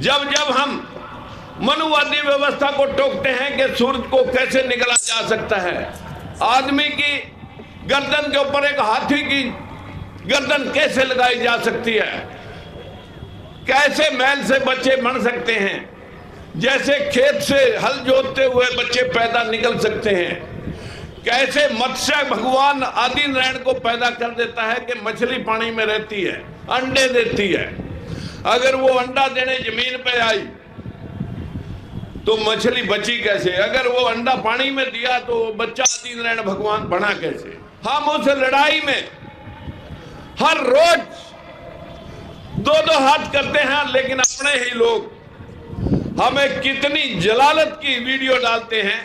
जब जब हम मनुवादी व्यवस्था को टोकते हैं कि सूरज को कैसे निगला जा सकता है, आदमी की गर्दन के ऊपर एक हाथी की गर्दन कैसे लगाई जा सकती है, कैसे मैल से बच्चे बन सकते हैं, जैसे खेत से हल जोतते हुए बच्चे पैदा निकल सकते हैं, कैसे मत्स्य भगवान आदि नारायण को पैदा कर देता है कि मछली पानी में रहती है, अंडे देती है। अगर वो अंडा देने जमीन पे आई तो मछली बची कैसे? अगर वो अंडा पानी में दिया तो बच्चा आदि नारायण भगवान बना कैसे? हम उस लड़ाई में हर रोज दो दो हाथ करते हैं, लेकिन अपने ही लोग हमें कितनी जलालत की वीडियो डालते हैं,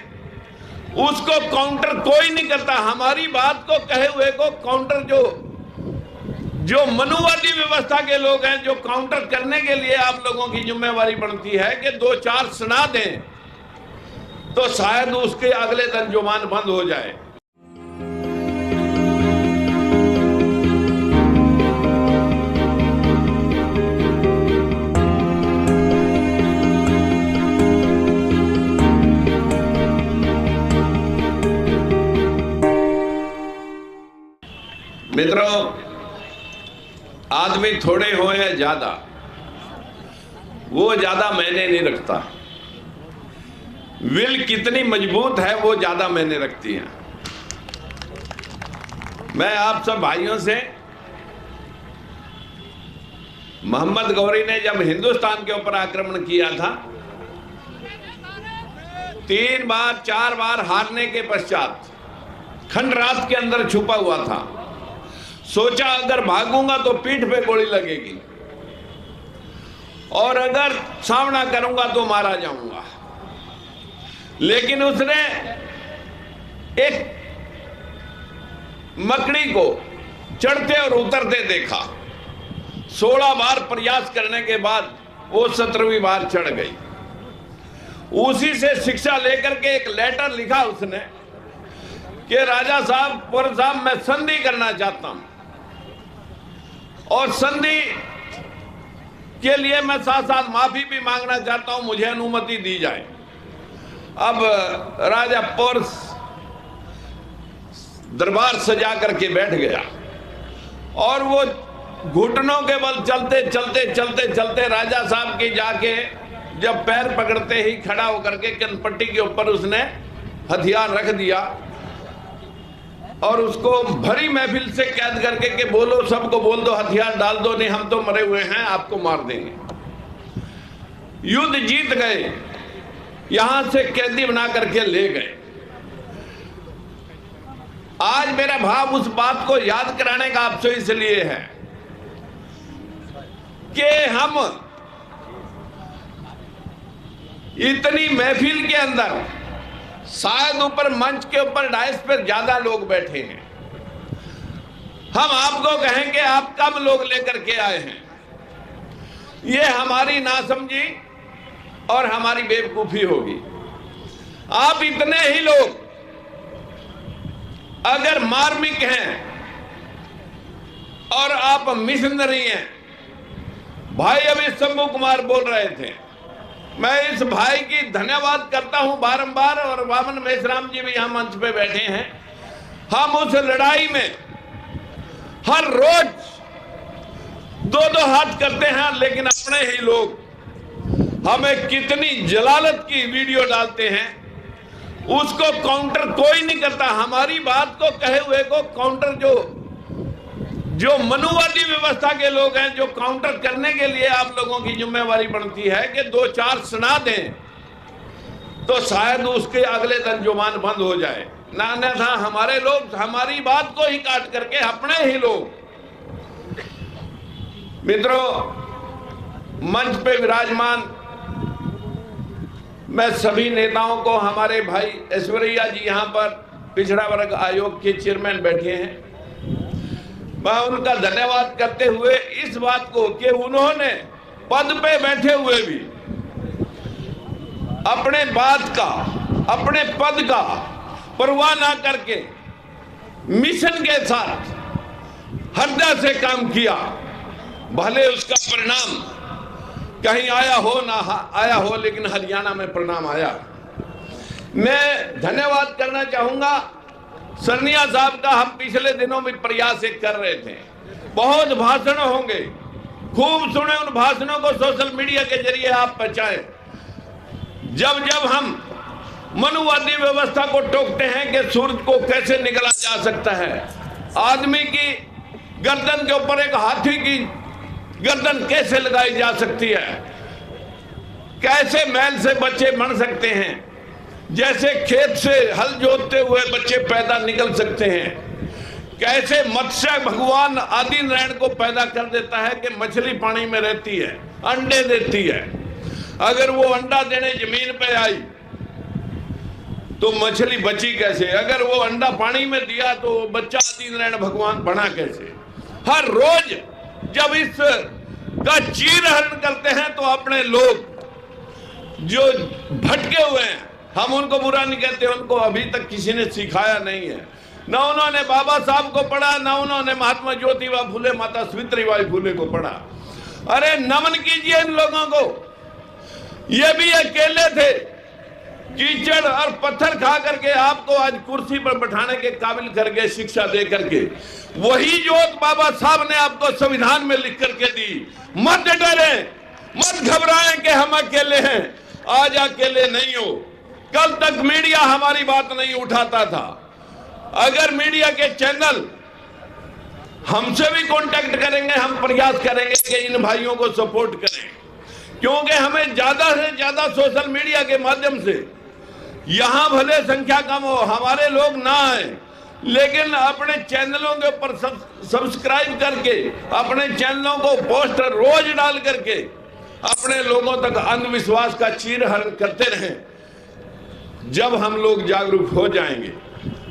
उसको काउंटर कोई नहीं करता। हमारी बात को कहे हुए को काउंटर जो मनुवादी व्यवस्था के लोग हैं, जो काउंटर करने के लिए आप लोगों की जिम्मेवारी बनती है कि दो चार सुना दें तो शायद उसके अगले दिन जुबान बंद हो जाए। मित्रों, आदमी थोड़े हो या ज्यादा, वो ज्यादा मायने नहीं रखता। विल कितनी मजबूत है वो ज्यादा मायने रखती है। मैं आप सब भाइयों से, मोहम्मद गौरी ने जब हिंदुस्तान के ऊपर आक्रमण किया था, 3 बार 4 बार हारने के पश्चात खंडरात के अंदर छुपा हुआ था। सोचा अगर भागूंगा तो पीठ पे गोली लगेगी और अगर सामना करूंगा तो मारा जाऊंगा। लेकिन उसने एक मकड़ी को चढ़ते और उतरते देखा। 16 बार प्रयास करने के बाद वो 17वीं बार चढ़ गई। उसी से शिक्षा लेकर के एक लेटर लिखा उसने कि राजा साहब, पुर साहब, मैं संधि करना चाहता हूं और संधि के लिए मैं साथ साथ माफी भी मांगना चाहता हूं, मुझे अनुमति दी जाए। अब राजा पोर्स दरबार सजा करके बैठ गया और वो घुटनों के बल चलते चलते चलते चलते राजा साहब की जाके जब पैर पकड़ते ही खड़ा होकर के कनपट्टी के ऊपर उसने हथियार रख दिया और उसको भरी महफिल से कैद करके कि बोलो, सबको बोल दो, हथियार डाल दो, नहीं हम तो मरे हुए हैं, आपको मार देंगे। युद्ध जीत गए, यहां से कैदी बना करके ले गए। आज मेरा भाव उस बात को याद कराने का आपसे इसलिए है कि हम इतनी महफिल के अंदर शायद ऊपर मंच के ऊपर डायस पर ज्यादा लोग बैठे हैं, हम आपको कहें कि आप कम लोग लेकर के आए हैं। ये हमारी नासमझी और हमारी बेवकूफी होगी। आप इतने ही लोग अगर मार्मिक हैं और आप मिशनरी हैं, भाई अभी शंभू कुमार बोल रहे थे, मैं इस भाई की धन्यवाद करता हूं बारंबार, और वामन मेश्राम जी भी यहां मंच पे बैठे हैं। हम उस लड़ाई में हर रोज दो दो हाथ करते हैं, लेकिन अपने ही लोग हमें कितनी जलालत की वीडियो डालते हैं, उसको काउंटर कोई नहीं करता। हमारी बात को कहे हुए को काउंटर जो मनुवादी व्यवस्था के लोग हैं, जो काउंटर करने के लिए आप लोगों की जिम्मेवारी बनती है कि दो चार सुना दें तो शायद उसके अगले दिन जुबान बंद हो जाए। ना था हमारे लोग हमारी बात को ही काट करके अपने ही लोग। मित्रों, मंच पे विराजमान मैं सभी नेताओं को, हमारे भाई ऐश्वर्या जी यहां पर पिछड़ा वर्ग आयोग के चेयरमैन बैठे हैं, मैं उनका धन्यवाद करते हुए इस बात को कि उन्होंने पद पे बैठे हुए भी अपने बात का, अपने पद का परवाह ना करके मिशन के साथ हृदय से काम किया। भले उसका परिणाम कहीं आया हो ना आया हो, लेकिन हरियाणा में परिणाम आया। मैं धन्यवाद करना चाहूंगा सरनिया साहब का। हम पिछले दिनों में प्रयास एक कर रहे थे, बहुत भाषण होंगे, खूब सुने उन भाषणों को सोशल मीडिया के जरिए आप पहुंचाएं। जब जब हम मनुवादी व्यवस्था को टोकते हैं कि सूरज को कैसे निगला जा सकता है, आदमी की गर्दन के ऊपर एक हाथी की गर्दन कैसे लगाई जा सकती है, कैसे मैल से बच्चे बन सकते हैं, जैसे खेत से हल जोतते हुए बच्चे पैदा निकल सकते हैं, कैसे मत्स्य भगवान आदि नारायण को पैदा कर देता है कि मछली पानी में रहती है, अंडे देती है। अगर वो अंडा देने जमीन पे आई तो मछली बची कैसे? अगर वो अंडा पानी में दिया तो बच्चा आदि नारायण भगवान बना कैसे? हर रोज जब इस का चीरहरण करते हैं तो अपने लोग जो भटके हुए हैं, हम उनको बुरा नहीं कहते, उनको अभी तक किसी ने सिखाया नहीं है, ना उन्होंने बाबा साहब को पढ़ा, ना उन्होंने महात्मा ज्योतिबा फुले, माता सावित्रीबाई फुले को पढ़ा। अरे नमन कीजिए इन लोगों को, ये भी अकेले थे, कीचड़ और पत्थर खा करके आपको आज कुर्सी पर बैठाने के काबिल करके शिक्षा दे करके, वही जोत बाबा साहब ने आपको संविधान में लिख करके दी। मत डरें, मत घबराएं कि हम अकेले हैं, आज अकेले नहीं हो। कल तक मीडिया हमारी बात नहीं उठाता था। अगर मीडिया के चैनल हमसे भी कांटेक्ट करेंगे, हम प्रयास करेंगे कि इन भाइयों को सपोर्ट करें, क्योंकि हमें ज्यादा से ज्यादा सोशल मीडिया के माध्यम से, यहां भले संख्या कम हो, हमारे लोग ना आए, लेकिन अपने चैनलों के ऊपर सब्सक्राइब करके, अपने चैनलों को पोस्टर रोज डाल करके अपने लोगों तक अंधविश्वास का चीरहरण करते रहें। जब हम लोग जागरूक हो जाएंगे,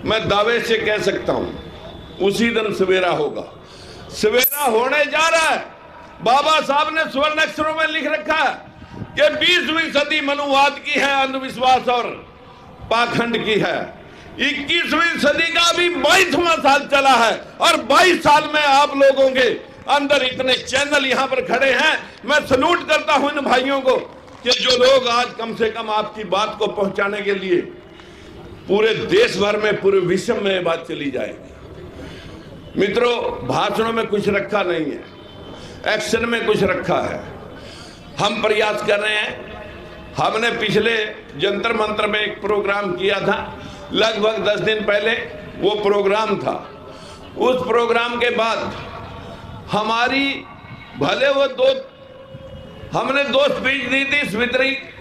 मैं दावे से कह सकता हूं उसी दिन सवेरा होगा। सवेरा होने जा रहा है। बाबा साहब ने स्वर्ण अक्षरों में लिख रखा है कि 20वीं सदी मनुवाद की है, अंधविश्वास और पाखंड की है। 21वीं सदी का भी 22वां साल चला है और 22 साल में आप लोगों के अंदर इतने चैनल यहां पर खड़े हैं। मैं सलूट करता हूं इन भाइयों को कि जो लोग आज कम से कम आपकी बात को पहुंचाने के लिए पूरे देश भर में, पूरे विश्व में बात चली जाएगी। मित्रों, भाषणों में कुछ रखा नहीं है, एक्शन में कुछ रखा है। हम प्रयास कर रहे हैं। हमने पिछले जंतर मंत्र में एक प्रोग्राम किया था, लगभग 10 दिन पहले वो प्रोग्राम था। उस प्रोग्राम के बाद हमारी भले वो हमने 2 स्पीच दी थी,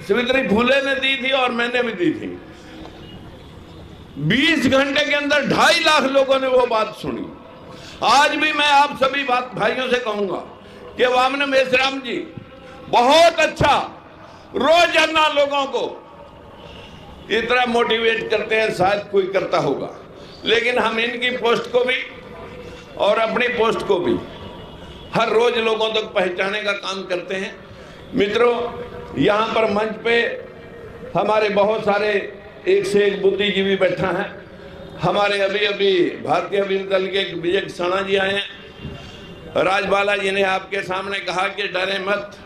सावित्री फुले ने दी थी और मैंने भी दी थी। 20 घंटे के अंदर 2.5 लाख लोगों ने वो बात सुनी। आज भी मैं आप सभी भाइयों से कहूंगा कि वामन मेश्राम जी बहुत अच्छा रोजाना लोगों को इतना मोटिवेट करते हैं, शायद कोई करता होगा, लेकिन हम इनकी पोस्ट को भी और अपनी पोस्ट को भी हर रोज लोगों तक पहुंचाने का काम करते हैं। मित्रों, यहाँ पर मंच पे हमारे बहुत सारे एक से एक बुद्धिजीवी बैठा है। हमारे अभी भारतीय विरोधी दल के विजय साना जी आए हैं। राजबाला जी ने आपके सामने कहा कि डरे मत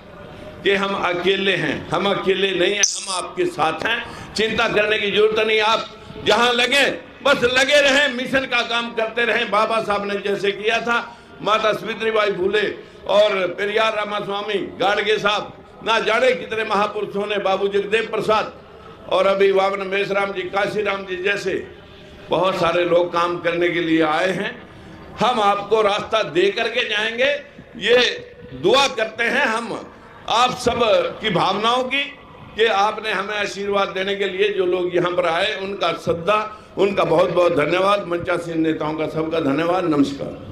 कि हम अकेले हैं। हम अकेले नहीं हैं, हम आपके साथ हैं, चिंता करने की जरूरत नहीं। आप जहां लगे बस लगे रहें, मिशन का काम करते रहें। बाबा साहब ने जैसे किया था, माता सावित्रीबाई फुले और पेरियार रामास्वामी गाडगे साहब, ना जाने कितने महापुरुषों ने, बाबू जगदेव प्रसाद और अभी वामन मेश्राम जी, काशीराम जी जैसे बहुत सारे लोग काम करने के लिए आए हैं। हम आपको रास्ता दे करके जाएंगे, ये दुआ करते हैं हम आप सब की भावनाओं की कि आपने हमें आशीर्वाद देने के लिए जो लोग यहाँ पर आए उनका श्रद्धा, उनका बहुत बहुत धन्यवाद। मंचासीन नेताओं का सबका धन्यवाद। नमस्कार।